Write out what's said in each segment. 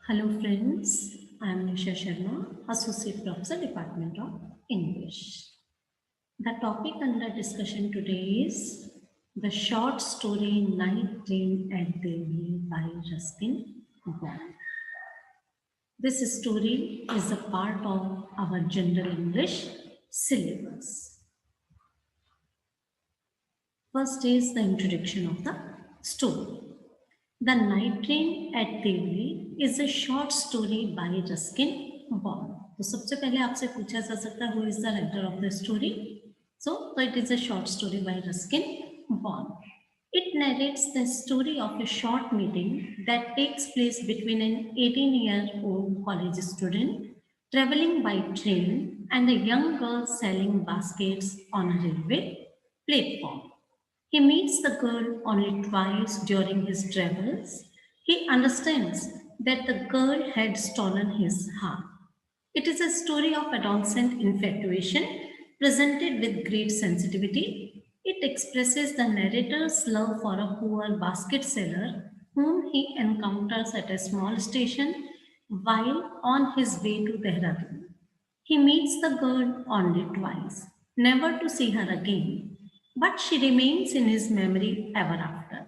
Hello friends, I am Nisha Sharma, Associate Professor, Department of English. The topic under discussion today is the short story Night Train at Deoli by Ruskin. This story is a part of our general English syllabus. First is the introduction of the story. The Night Train at Deoli is a short story by Ruskin Bond. तो सबसे पहले आपसे पूछा जा सकता है who is the writer of the story? So it is a short story by Ruskin Bond. It narrates the story of a short meeting that takes place between an 18-year-old college student traveling by train and a young girl selling baskets on a railway platform. He meets the girl only twice during his travels. He understands that the girl had stolen his heart. It is a story of adolescent infatuation presented with great sensitivity. It expresses the narrator's love for a poor basket seller whom he encounters at a small station while on his way to Dehradun. He meets the girl only twice, never to see her again, but she remains in his memory ever after.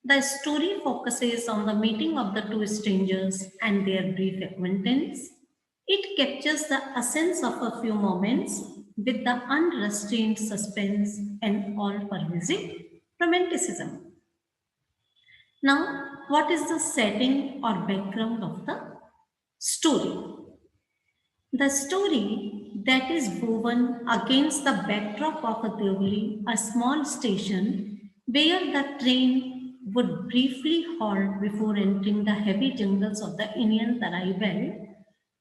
The story focuses on the meeting of the two strangers and their brief acquaintance. It captures the essence of a few moments with the unrestrained suspense and all-pervasive romanticism. Now, what is the setting or background of the story? The story that is woven against the backdrop of a Deoli, a small station where the train would briefly halt before entering the heavy jungles of the Indian Tarai Valley,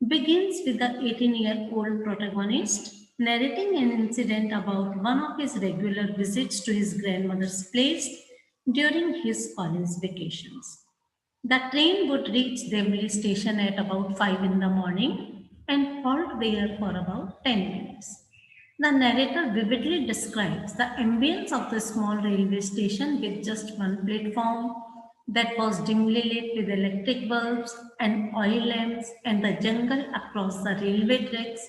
begins with the 18-year-old protagonist narrating an incident about one of his regular visits to his grandmother's place during his college vacations. The train would reach Deoli station at about 5 in the morning and halt there for about 10 minutes. The narrator vividly describes the ambience of the small railway station with just one platform that was dimly lit with electric bulbs and oil lamps, and the jungle across the railway tracks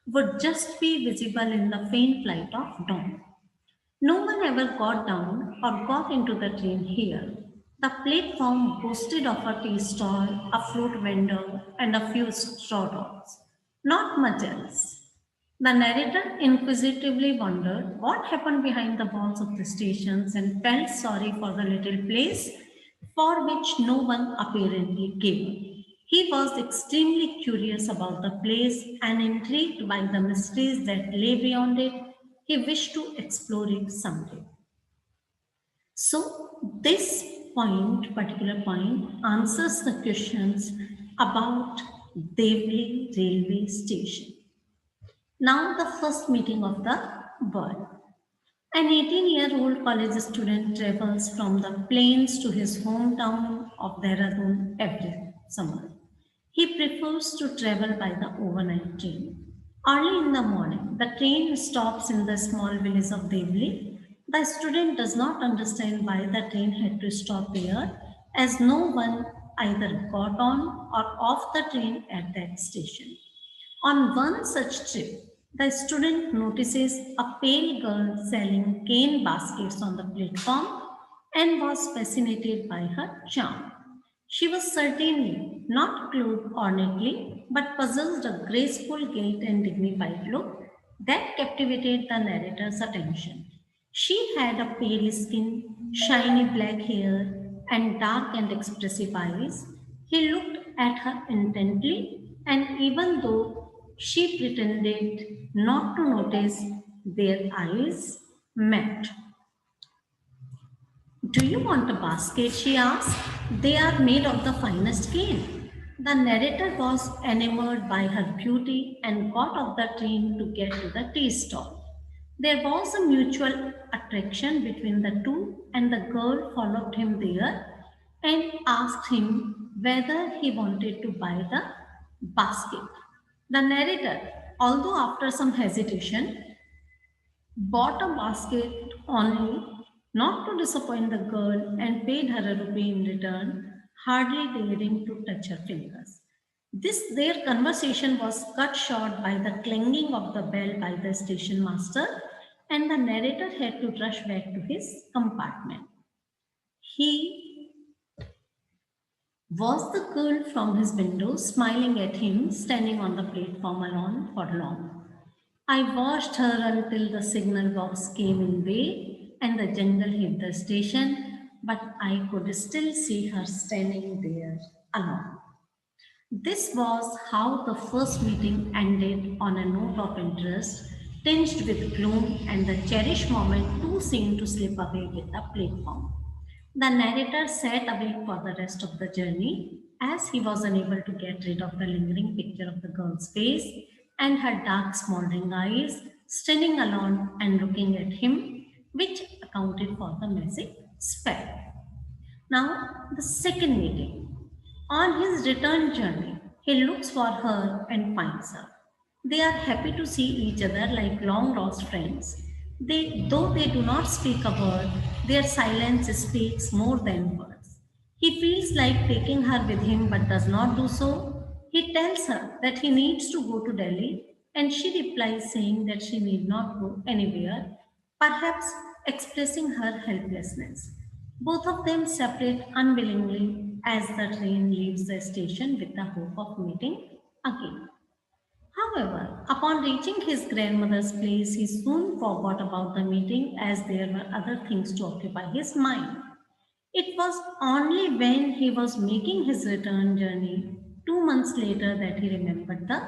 would just be visible in the faint light of dawn. No one ever got down or got into the train here. The platform boasted of a tea stall, a fruit vendor, and a few straw dogs. Not much else. The narrator inquisitively wondered what happened behind the walls of the stations and felt sorry for the little place for which no one apparently cared. He was extremely curious about the place and intrigued by the mysteries that lay beyond it. He wished to explore it someday. So, this particular point, answers the questions about Devli railway station. Now, the first meeting of the bird. An 18-year-old college student travels from the plains to his hometown of Dehradun every summer. He prefers to travel by the overnight train. Early in the morning, the train stops in the small village of Devli. The student does not understand why the train had to stop there, as no one either got on or off the train at that station. On one such trip, the student notices a pale girl selling cane baskets on the platform and was fascinated by her charm. She was certainly not clothed ornately, but possessed a graceful gait and dignified look that captivated the narrator's attention. She had a pale skin, shiny black hair, and dark and expressive eyes. He looked at her intently, and even though she pretended not to notice, their eyes met. Do you want a basket? She asked. They are made of the finest cane. The narrator was enamored by her beauty and got off the train to get to the tea stall. There was a mutual attraction between the two, and the girl followed him there and asked him whether he wanted to buy the basket. The narrator, although after some hesitation, bought a basket only not to disappoint the girl and paid her a rupee in return, hardly daring to touch her fingers. Their conversation was cut short by the clanging of the bell by the station master, and the narrator had to rush back to his compartment. He was the girl from his window smiling at him, standing on the platform alone for long. I watched her until the signal box came in way and the jungle hit the station, but I could still see her standing there alone. This was how the first meeting ended, on a note of interest, tinged with gloom, and the cherished moment too seemed to slip away with the platform. The narrator sat awake for the rest of the journey, as he was unable to get rid of the lingering picture of the girl's face and her dark, smoldering eyes, standing alone and looking at him, which accounted for the magic spell. Now, the second meeting. On his return journey, he looks for her and finds her. They are happy to see each other like long lost friends. Though they do not speak a word, their silence speaks more than words. He feels like taking her with him but does not do so. He tells her that he needs to go to Delhi, and she replies saying that she need not go anywhere, perhaps expressing her helplessness. Both of them separate unwillingly as the train leaves the station with the hope of meeting again. However, upon reaching his grandmother's place, he soon forgot about the meeting as there were other things to occupy his mind. It was only when he was making his return journey 2 months later that he remembered the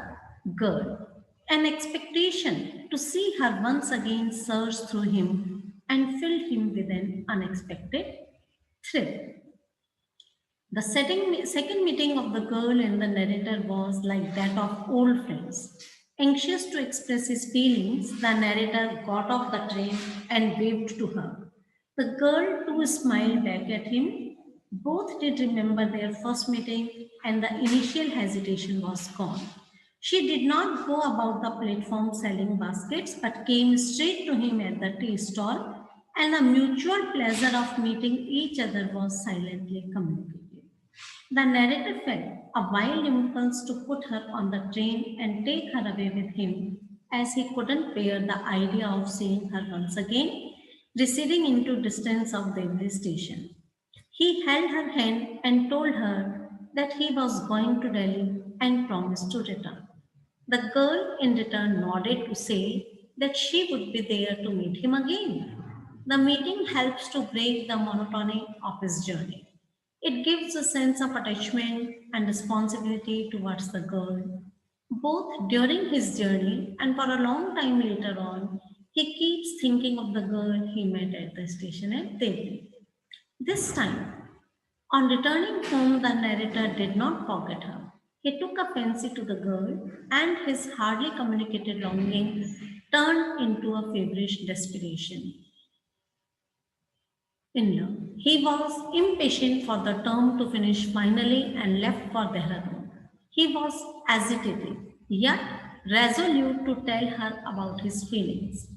girl. An expectation to see her once again surged through him and filled him with an unexpected thrill. Second meeting of the girl and the narrator was like that of old friends. Anxious to express his feelings, the narrator got off the train and waved to her. The girl too smiled back at him. Both did remember their first meeting, and the initial hesitation was gone. She did not go about the platform selling baskets, but came straight to him at the tea stall, and the mutual pleasure of meeting each other was silently communicated. The narrator felt a wild impulse to put her on the train and take her away with him, as he couldn't bear the idea of seeing her once again, receding into distance of Deoli station. He held her hand and told her that he was going to Delhi and promised to return. The girl in return nodded to say that she would be there to meet him again. The meeting helps to break the monotony of his journey. It gives a sense of attachment and responsibility towards the girl. Both during his journey and for a long time later on, he keeps thinking of the girl he met at the station at Delhi. This time, on returning home, the narrator did not forget her. He took a fancy to the girl, and his hardly communicated longing turned into a feverish desperation in love. He was impatient for the term to finish finally and left for Dehradun. He was agitated, yet resolute to tell her about his feelings.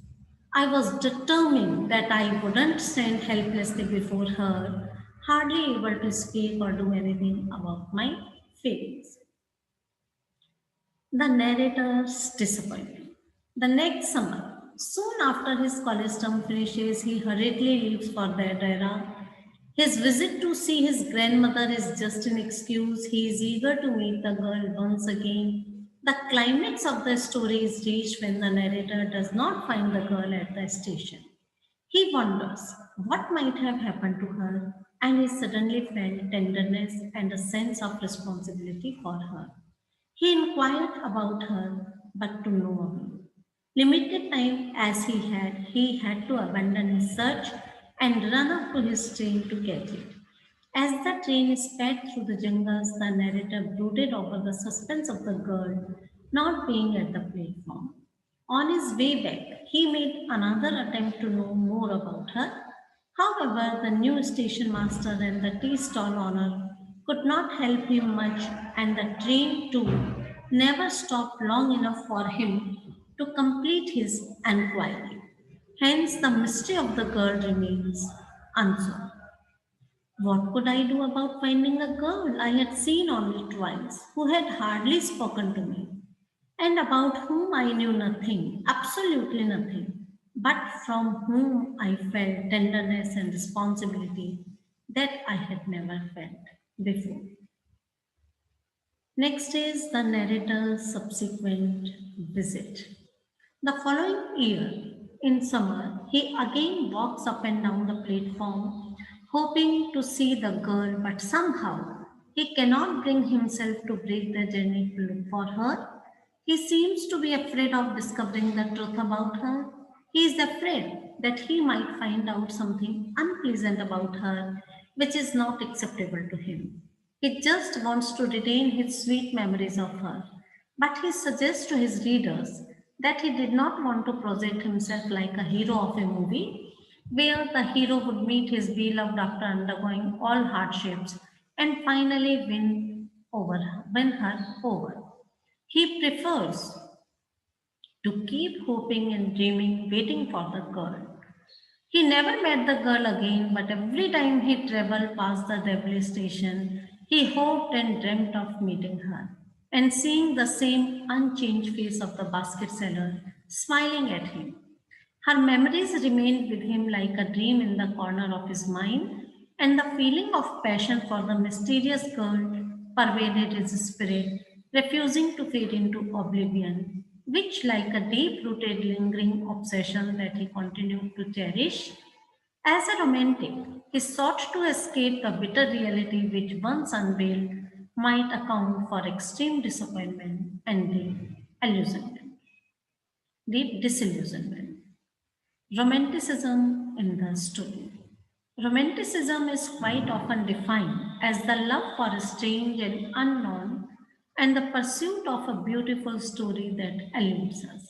I was determined that I wouldn't stand helplessly before her, hardly able to speak or do anything about my feelings. The narrator's disappointment. The next summer, soon after his college term finishes, he hurriedly leaves for Dadera. His visit to see his grandmother is just an excuse. He is eager to meet the girl once again. The climax of the story is reached when the narrator does not find the girl at the station. He wonders what might have happened to her, and he suddenly felt tenderness and a sense of responsibility for her. He inquired about her, but to no avail. Limited time as he had to abandon his search and run up to his train to catch it. As the train sped through the jungles, the narrator brooded over the suspense of the girl not being at the platform. On his way back, he made another attempt to know more about her. However, the new station master and the tea stall owner could not help him much, and the train too never stopped long enough for him to complete his enquiry. Hence, the mystery of the girl remains unsolved. What could I do about finding a girl I had seen only twice, who had hardly spoken to me, and about whom I knew nothing, absolutely nothing, but from whom I felt tenderness and responsibility that I had never felt before? Next is the narrator's subsequent visit. The following year, in summer, he again walks up and down the platform, hoping to see the girl, but somehow he cannot bring himself to break the journey to look for her. He seems to be afraid of discovering the truth about her. He is afraid that he might find out something unpleasant about her, which is not acceptable to him. He just wants to retain his sweet memories of her. But he suggests to his readers that he did not want to project himself like a hero of a movie, where the hero would meet his beloved after undergoing all hardships and finally win her over. He prefers to keep hoping and dreaming, waiting for the girl. He never met the girl again, but every time he traveled past the Deoli station, he hoped and dreamt of meeting her and seeing the same unchanged face of the basket seller smiling at him. Her memories remained with him like a dream in the corner of his mind, and the feeling of passion for the mysterious girl pervaded his spirit, refusing to fade into oblivion, which, like a deep rooted, lingering obsession that he continued to cherish. As a romantic, he sought to escape the bitter reality which, once unveiled, might account for extreme disappointment and deep disillusionment. Romanticism in the story. Romanticism is quite often defined as the love for a strange and unknown and the pursuit of a beautiful story that eludes us.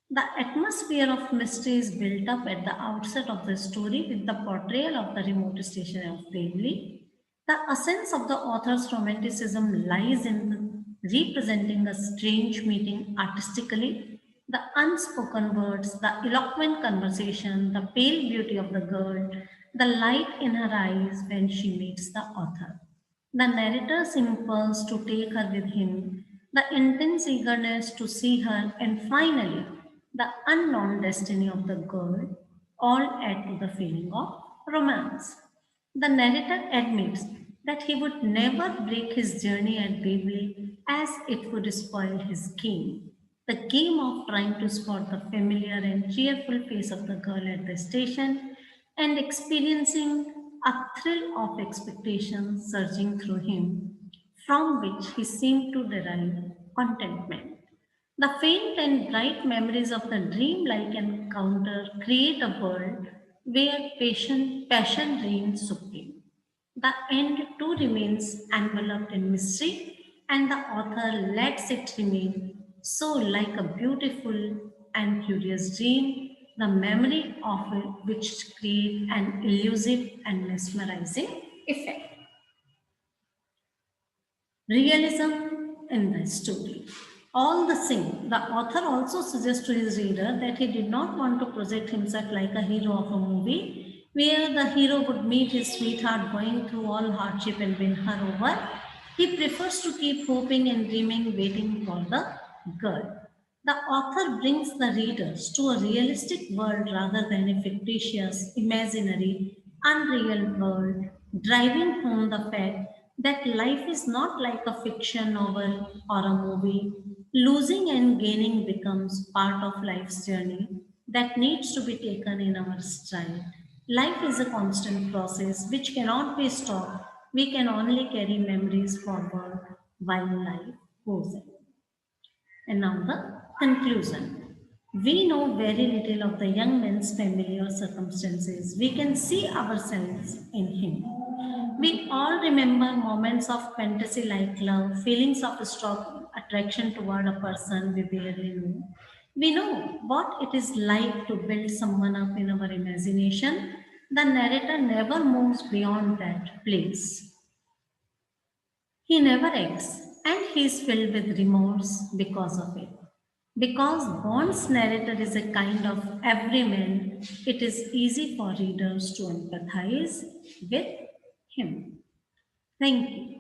The atmosphere of mystery is built up at the outset of the story with the portrayal of the remote station of Deoli. The essence of the author's romanticism lies in representing a strange meeting artistically, the unspoken words, the eloquent conversation, the pale beauty of the girl, the light in her eyes when she meets the author. The narrator's impulse to take her with him, the intense eagerness to see her, and finally, the unknown destiny of the girl all add to the feeling of romance. The narrator admits that he would never break his journey at Waverley as it would spoil his game. The game of trying to spot the familiar and cheerful face of the girl at the station and experiencing a thrill of expectation surging through him, from which he seemed to derive contentment. The faint and bright memories of the dreamlike encounter create a world where passion reigns supreme. The end too remains enveloped in mystery, and the author lets it remain so like a beautiful and curious dream, the memory of it which create an elusive and mesmerizing effect. Realism in the story. All the same, the author also suggests to his reader that he did not want to project himself like a hero of a movie, where the hero would meet his sweetheart going through all hardship and win her over. He prefers to keep hoping and dreaming, waiting for the girl. The author brings the readers to a realistic world rather than a fictitious, imaginary, unreal world, driving home the fact that life is not like a fiction novel or a movie. Losing and gaining becomes part of life's journey that needs to be taken in our stride. Life is a constant process which cannot be stopped. We can only carry memories forward while life goes on. And now the conclusion. We know very little of the young man's family or circumstances. We can see ourselves in him. We all remember moments of fantasy like love, feelings of strong attraction toward a person we barely know. We know what it is like to build someone up in our imagination. The narrator never moves beyond that place. He never acts, and he is filled with remorse because of it. Because Bond's narrator is a kind of everyman, it is easy for readers to empathize with. him. Thank you.